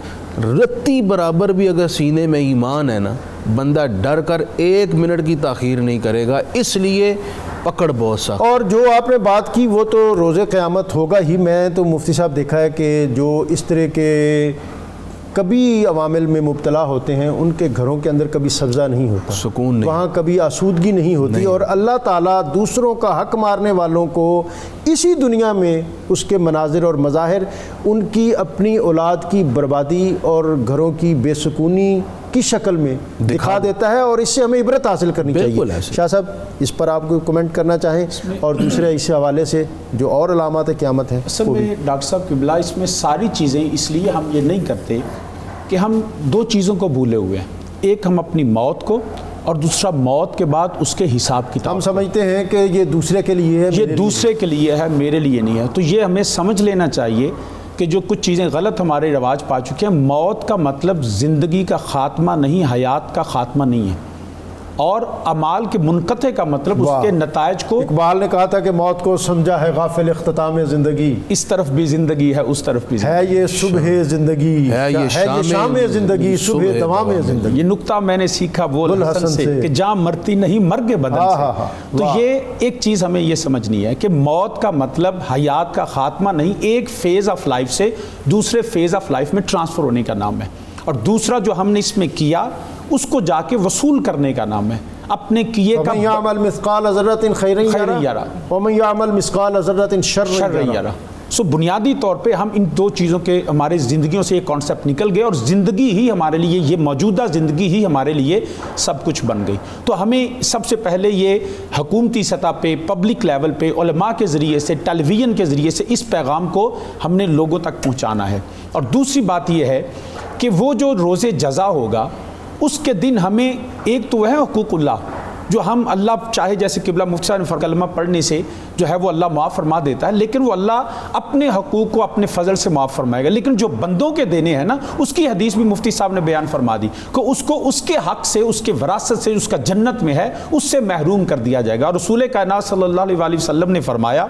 رتی برابر بھی اگر سینے میں ایمان ہے نا، بندہ ڈر کر 1 منٹ کی تاخیر نہیں کرے گا، اس لیے پکڑ بہت سخت۔ اور جو آپ نے بات کی وہ تو روز قیامت ہوگا ہی۔ میں تو مفتی صاحب دیکھا ہے کہ جو اس طرح کے کبھی عوامل میں مبتلا ہوتے ہیں ان کے گھروں کے اندر کبھی سبزہ نہیں ہوتا، سکون نہیں، وہاں کبھی آسودگی نہیں ہوتی، اور اللہ تعالیٰ دوسروں کا حق مارنے والوں کو اسی دنیا میں اس کے مناظر اور مظاہر ان کی اپنی اولاد کی بربادی اور گھروں کی بے سکونی کی شکل میں دکھا دیتا ہے، اور اس سے ہمیں عبرت حاصل کرنی چاہیے۔ شاہ صاحب اس پر آپ کو کمنٹ کرنا چاہیں، اور دوسرے اس حوالے سے جو اور علامات قیامت ہیں؟ اصل میں ڈاکٹر صاحب قبلہ اس میں ساری چیزیں اس لیے ہم یہ نہیں کرتے کہ ہم 2 چیزوں کو بھولے ہوئے ہیں، ایک ہم اپنی موت کو، اور دوسرا موت کے بعد اس کے حساب کتاب۔ ہم سمجھتے ہیں کہ یہ دوسرے کے لیے ہے، یہ دوسرے کے لیے ہے، میرے لیے نہیں ہے۔ تو یہ ہمیں سمجھ لینا چاہیے کہ جو کچھ چیزیں غلط ہمارے رواج پا چکے ہیں، موت کا مطلب زندگی کا خاتمہ نہیں، حیات کا خاتمہ نہیں ہے، اور اعمال کے منقطع کا مطلب اس کے نتائج کو، اقبال نے کہا تھا کہ موت کو سمجھا ہے غافل اختتام زندگی، اس طرف بھی زندگی ہے اس طرف بھی ہے یہ صبح زندگی، ہے یہ شام زندگی، صبح دوام زندگی۔ یہ نقطہ میں نے سیکھا وہ الحسن سے کہ جہاں مرتی نہیں مرگ بدن سے۔ تو یہ ایک چیز ہمیں یہ سمجھنی ہے کہ موت کا مطلب حیات کا خاتمہ نہیں، ایک فیز آف لائف سے دوسرے فیز آف لائف میں ٹرانسفر ہونے کا نام ہے، اور دوسرا جو ہم نے اس میں کیا اس کو جا کے وصول کرنے کا نام ہے، اپنے کیے کا۔ وَمَن يَعْمَلْ مِثْقَالَ ذَرَّةٍ خَيْرًا يَرَهُ وَمَن يَعْمَلْ مِثْقَالَ ذَرَّةٍ شَرًّا يَرَهُ۔ سو بنیادی طور پہ ہم ان 2 چیزوں کے ہمارے زندگیوں سے یہ کانسیپٹ نکل گئے، اور زندگی ہی ہمارے لیے، یہ موجودہ زندگی ہی ہمارے لیے سب کچھ بن گئی۔ تو ہمیں سب سے پہلے یہ حکومتی سطح پہ، پبلک لیول پہ، علماء کے ذریعے سے، ٹیلی ویژن کے ذریعے سے اس پیغام کو ہم نے لوگوں تک پہنچانا ہے۔ اور دوسری بات یہ ہے کہ وہ جو روز جزا ہوگا اس کے دن ہمیں ایک تو وہ ہے حقوق اللہ، جو ہم اللہ چاہے جیسے قبلہ مفتی صاحب نے کلمہ پڑھنے سے جو ہے وہ اللہ معاف فرما دیتا ہے، لیکن وہ اللہ اپنے حقوق کو اپنے فضل سے معاف فرمائے گا، لیکن جو بندوں کے دینے ہیں نا اس کی حدیث بھی مفتی صاحب نے بیان فرما دی کہ اس کو اس کے حق سے، اس کے وراثت سے، اس کا جنت میں ہے، اس سے محروم کر دیا جائے گا۔ اور رسول کائنات صلی اللہ علیہ وآلہ وسلم نے فرمایا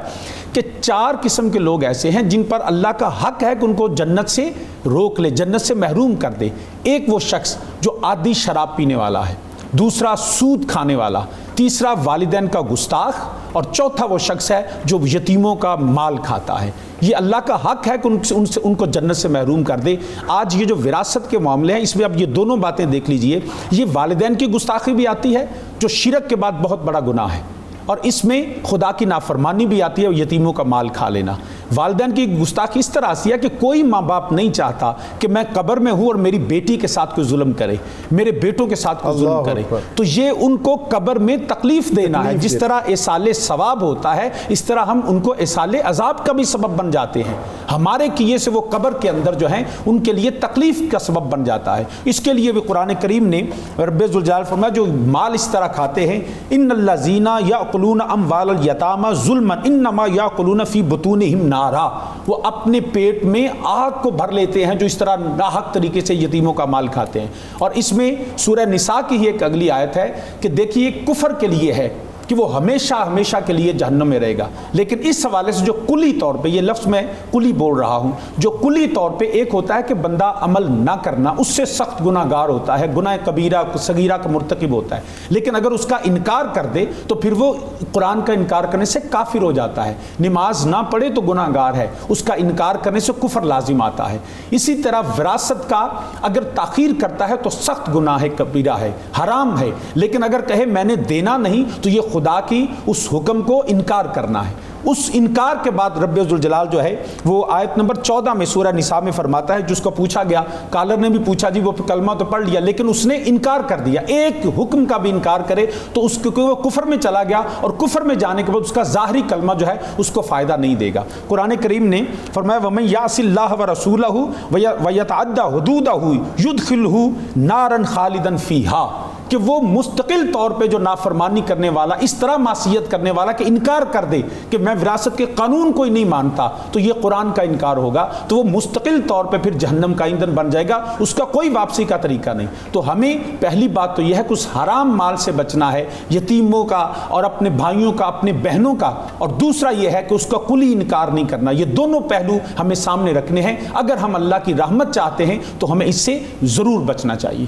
کہ 4 قسم کے لوگ ایسے ہیں جن پر اللہ کا حق ہے کہ ان کو جنت سے روک لے، جنت سے محروم کر دے۔ ایک وہ شخص جو عادی شراب پینے والا ہے، دوسرا سود کھانے والا، تیسرا والدین کا گستاخ، اور چوتھا وہ شخص ہے جو یتیموں کا مال کھاتا ہے۔ یہ اللہ کا حق ہے کہ ان کو جنت سے محروم کر دے۔ آج یہ جو وراثت کے معاملے ہیں اس میں اب یہ دونوں باتیں دیکھ لیجئے، یہ والدین کی گستاخی بھی آتی ہے جو شرک کے بعد بہت بڑا گناہ ہے، اور اس میں خدا کی نافرمانی بھی آتی ہے، اور یتیموں کا مال کھا لینا۔ والدین کی گستاخی اس طرح سے ہے کہ کوئی ماں باپ نہیں چاہتا کہ میں قبر میں ہوں اور میری بیٹی کے ساتھ کوئی ظلم کرے، میرے بیٹوں کے ساتھ کوئی ظلم کرے، تو یہ ان کو قبر میں تکلیف دینا ہے۔ جس طرح ایصال ثواب ہوتا ہے اس طرح ہم ان کو ایصال عذاب کا بھی سبب بن جاتے ہیں، ہمارے کیے سے وہ قبر کے اندر جو ہیں ان کے لیے تکلیف کا سبب بن جاتا ہے۔ اس کے لیے بھی قرآن کریم نے رب ذوالجلال فرمایا جو مال اس طرح کھاتے ہیں، ان الذین یاکلون اموال الیتامی ظلما انما یاکلون فی بطونہم نارا، نارا، وہ اپنے پیٹ میں آگ کو بھر لیتے ہیں جو اس طرح ناحق طریقے سے یتیموں کا مال کھاتے ہیں۔ اور اس میں سورہ نساء کی ہی ایک اگلی آیت ہے کہ دیکھیے کفر کے لیے ہے کہ وہ ہمیشہ ہمیشہ کے لیے جہنم میں رہے گا، لیکن اس حوالے سے جو کلی طور پہ، یہ لفظ میں کلی بول رہا ہوں، جو کلی طور پہ ایک ہوتا ہے کہ بندہ عمل نہ کرنا، اس سے سخت گناہ گار ہوتا ہے، گناہ کبیرہ صغیرہ کا مرتکب ہوتا ہے، لیکن اگر اس کا انکار کر دے تو پھر وہ قرآن کا انکار کرنے سے کافر ہو جاتا ہے۔ نماز نہ پڑھے تو گناہ گار ہے، اس کا انکار کرنے سے کفر لازم آتا ہے۔ اسی طرح وراثت کا اگر تاخیر کرتا ہے تو سخت گناہ کبیرہ ہے، حرام ہے، لیکن اگر کہے میں نے دینا نہیں تو یہ خدا کی اس حکم کو انکار کرنا ہے۔ اس انکار کے بعد رب ذوالجلال جو ہے وہ آیت نمبر 14 میں سورہ نساء میں فرماتا ہے، جس کو پوچھا گیا، کالر نے بھی پوچھا جی وہ کلمہ تو پڑھ لیا لیکن اس نے انکار کر دیا، ایک حکم کا بھی انکار کرے تو اس کو وہ کفر میں چلا گیا، اور کفر میں جانے کے بعد اس کا ظاہری کلمہ جو ہے اس کو فائدہ نہیں دے گا۔ قرآن کریم نے فرمایا وَمَن يَعْصِ اللَّهَ وَرَسُولَهُ وَيَتَعَدَّ حُدُودَهُ يُدْخِلْهُ نَارًا خَالِدًا فِيهَا، کہ وہ مستقل طور پہ جو نافرمانی کرنے والا، اس طرح معصیت کرنے والا کہ انکار کر دے کہ میں وراثت کے قانون کو ہی نہیں مانتا، تو یہ قرآن کا انکار ہوگا، تو وہ مستقل طور پہ پھر جہنم کا ایندھن بن جائے گا، اس کا کوئی واپسی کا طریقہ نہیں۔ تو ہمیں پہلی بات تو یہ ہے کہ اس حرام مال سے بچنا ہے، یتیموں کا اور اپنے بھائیوں کا، اپنے بہنوں کا، اور دوسرا یہ ہے کہ اس کا کلی انکار نہیں کرنا۔ یہ دونوں پہلو ہمیں سامنے رکھنے ہیں۔ اگر ہم اللہ کی رحمت چاہتے ہیں تو ہمیں اس سے ضرور بچنا چاہیے۔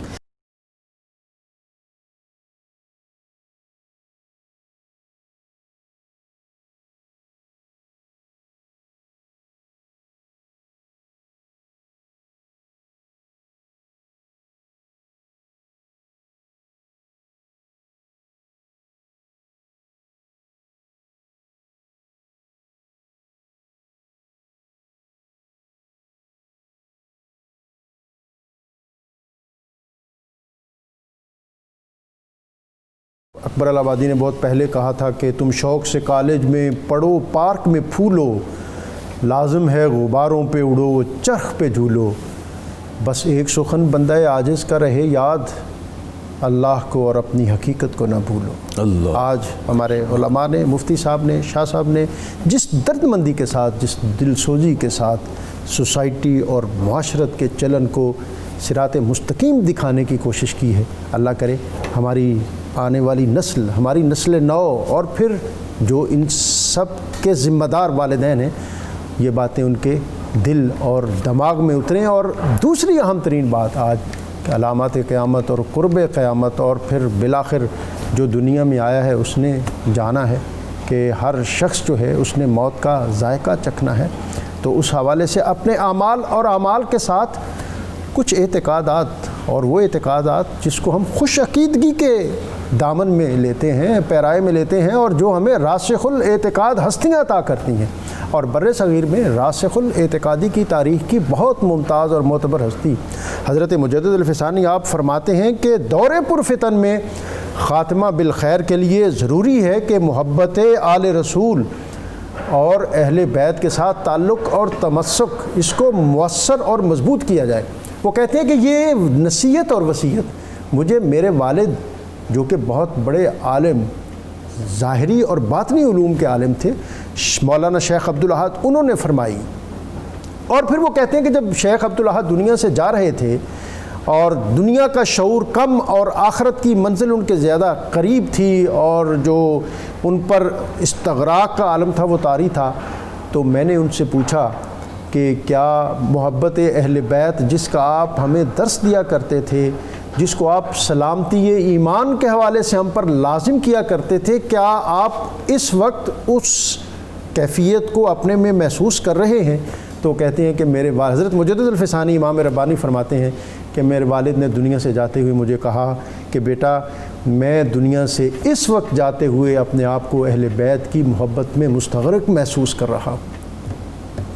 اکبر الآبادی نے بہت پہلے کہا تھا کہ تم شوق سے کالج میں پڑھو، پارک میں پھولو، لازم ہے غباروں پہ اڑو، چرخ پہ جھولو، بس ایک سخن بندہ عاجز کا رہے یاد، اللہ کو اور اپنی حقیقت کو نہ بھولو۔ اللہ آج ہمارے علماء نے، مفتی صاحب نے، شاہ صاحب نے جس درد مندی کے ساتھ، جس دل سوزی کے ساتھ سوسائٹی اور معاشرت کے چلن کو صراط مستقیم دکھانے کی کوشش کی ہے، اللہ کرے ہماری آنے والی نسل، ہماری نسل نو، اور پھر جو ان سب کے ذمہ دار والدین ہیں، یہ باتیں ان کے دل اور دماغ میں اتریں۔ اور دوسری اہم ترین بات آج کہ علامات قیامت اور قرب قیامت، اور پھر بالآخر جو دنیا میں آیا ہے اس نے جانا ہے کہ ہر شخص جو ہے اس نے موت کا ذائقہ چکھنا ہے۔ تو اس حوالے سے اپنے اعمال اور اعمال کے ساتھ کچھ اعتقادات، اور وہ اعتقادات جس کو ہم خوش عقیدگی کے دامن میں لیتے ہیں، پیرائے میں لیتے ہیں، اور جو ہمیں راسخ الاعتقاد ہستیاں عطا کرتی ہیں۔ اور بر صغیر میں راسخ الاعتقادی کی تاریخ کی بہت ممتاز اور معتبر ہستی حضرت مجدد الفسانی آپ فرماتے ہیں کہ دور پرفتن میں خاتمہ بالخیر کے لیے ضروری ہے کہ محبت آل رسول اور اہل بیت کے ساتھ تعلق اور تمسک، اس کو مؤثر اور مضبوط کیا جائے۔ وہ کہتے ہیں کہ یہ نصیحت اور وصیت مجھے میرے والد جو کہ بہت بڑے عالم، ظاہری اور باطنی علوم کے عالم تھے، مولانا شیخ عبدالاحد، انہوں نے فرمائی۔ اور پھر وہ کہتے ہیں کہ جب شیخ عبدالاحد دنیا سے جا رہے تھے اور دنیا کا شعور کم اور آخرت کی منزل ان کے زیادہ قریب تھی، اور جو ان پر استغراق کا عالم تھا وہ طاری تھا، تو میں نے ان سے پوچھا کہ کیا محبت اہل بیت جس کا آپ ہمیں درس دیا کرتے تھے، جس کو آپ سلامتی ایمان کے حوالے سے ہم پر لازم کیا کرتے تھے، کیا آپ اس وقت اس کیفیت کو اپنے میں محسوس کر رہے ہیں؟ تو کہتے ہیں کہ میرے حضرت مجدد الفسانی امام ربانی فرماتے ہیں کہ میرے والد نے دنیا سے جاتے ہوئے مجھے کہا کہ بیٹا میں دنیا سے اس وقت جاتے ہوئے اپنے آپ کو اہل بیت کی محبت میں مستغرق محسوس کر رہا ہوں۔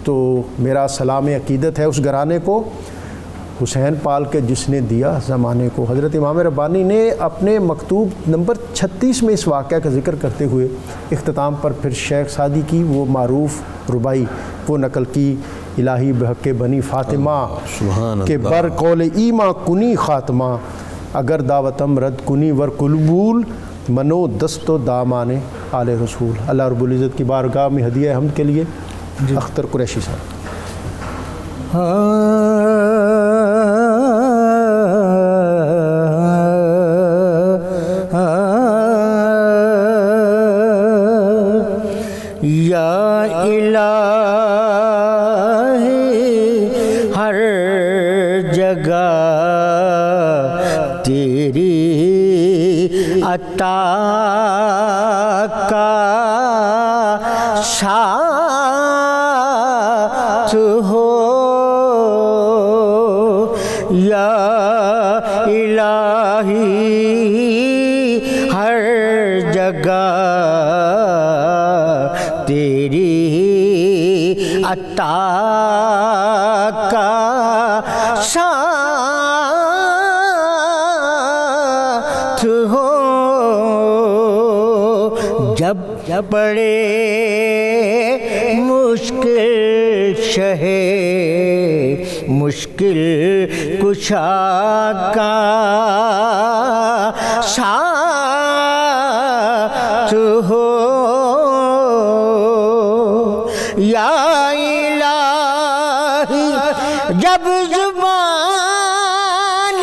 تو میرا سلام عقیدت ہے اس گھرانے کو، حسین پال کے جس نے دیا زمانے کو۔ حضرت امام ربانی نے اپنے مکتوب نمبر 36 میں اس واقعہ کا ذکر کرتے ہوئے اختتام پر پھر شیخ سعدی کی وہ معروف ربائی وہ نقل کی، الہی بحق بنی فاطمہ کہ بر قول ایما کنی خاتمہ، اگر دعوتم رد کنی ور قلبول منو دست و دامان آل رسول۔ اللہ رب العزت کی بارگاہ میں ہدیہ حمد کے لیے اختر قریشی صاحب. یا الہی ہر جگہ تیری عطا کا ساتھ ہو. یا الہی ہر جگہ تیری عطا کا ساتھ ہو. جب بڑے مشکل شہ مشکل کشا کا ساتھ ہو. یا الہی جب زبان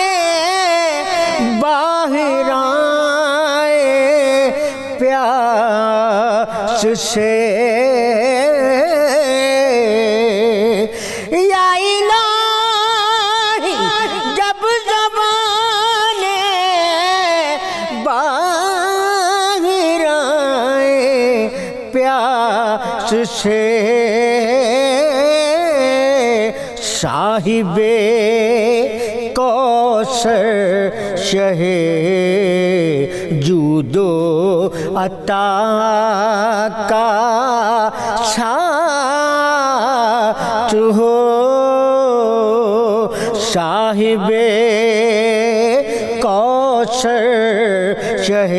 باہر آئے پیاس سے, یا الہی جب زبان باہر آئے پیاس سے, صاحب کوثر شہ جود و عطا کا ساتھ ہو. صاحب کوثر شہ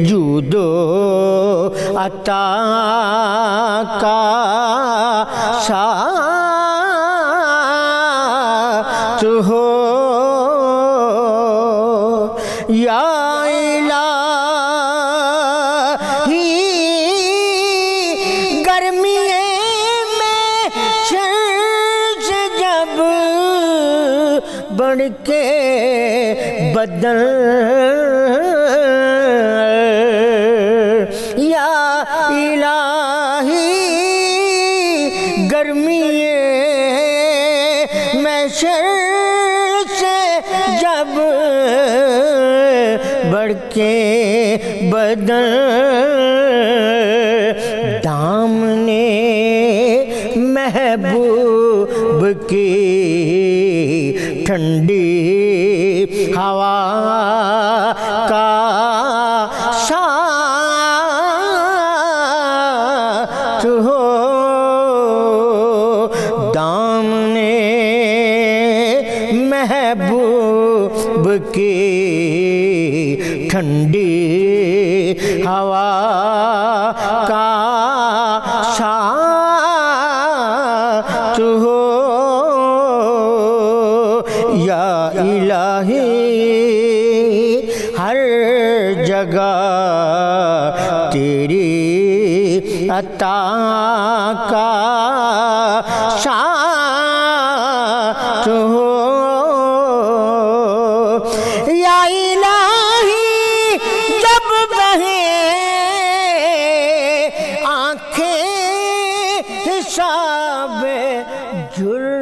جود و عطا کا ساتھ ہو. یا الہی گرمی میں شمس جب بڑھ کے بدن, یا الہی گرمی میں شمس جب بڑھ کے بدن, دامنے محبوب کی ٹھنڈی ہوا کا ساتھ ہو. دامنے محبوب کی ٹھنڈی ہوا کا ساتھ ہو. یا الہی ہر جگہ تیری عطا کا ساتھ ہو. یا الہی جب بہیں آنکھیں حساب جرم